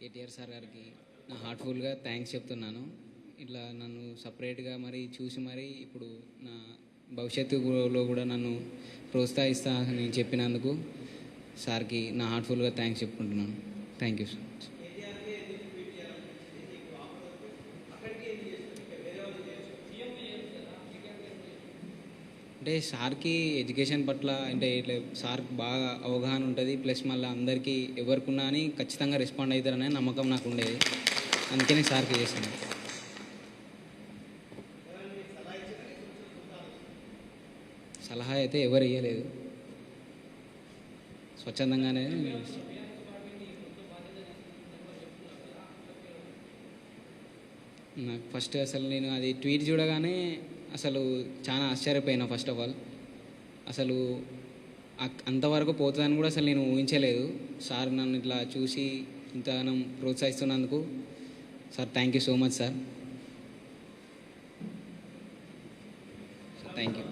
KTR sir గారికి నా హార్ట్ఫుల్గా థ్యాంక్స్ చెప్తున్నాను. ఇట్లా నన్ను సపరేట్గా మరి చూసి మరి ఇప్పుడు నా భవిష్యత్తులో కూడా నన్ను ప్రోత్సహిస్తా నేను చెప్పినందుకు సార్కి నా హార్ట్ఫుల్గా థ్యాంక్స్ చెప్పుకుంటున్నాను. Thank you so much. అంటే సార్కి ఎడ్యుకేషన్ పట్ల అంటే ఇట్లా సార్కి బాగా అవగాహన ఉంటుంది. ప్లస్ మళ్ళీ అందరికీ ఎవరికున్నా అని ఖచ్చితంగా రెస్పాండ్ అవుతారనే నమ్మకం నాకు ఉండేది. అందుకనే సార్కి చేశాను. సలహా అయితే ఎవరు ఇవ్వలేదు, స్వచ్ఛందంగానే. నాకు ఫస్ట్ అసలు నేను అది ట్వీట్ చూడగానే అసలు చాలా ఆశ్చర్యపోయినా. ఫస్ట్ ఆఫ్ ఆల్ అసలు అంతవరకు పోతుందని కూడా అసలు నేను ఊహించలేదు. సార్ నన్ను ఇట్లా చూసి ఇంతగానం ప్రోత్సహిస్తున్నందుకు sir thank you so much sir. Thank you.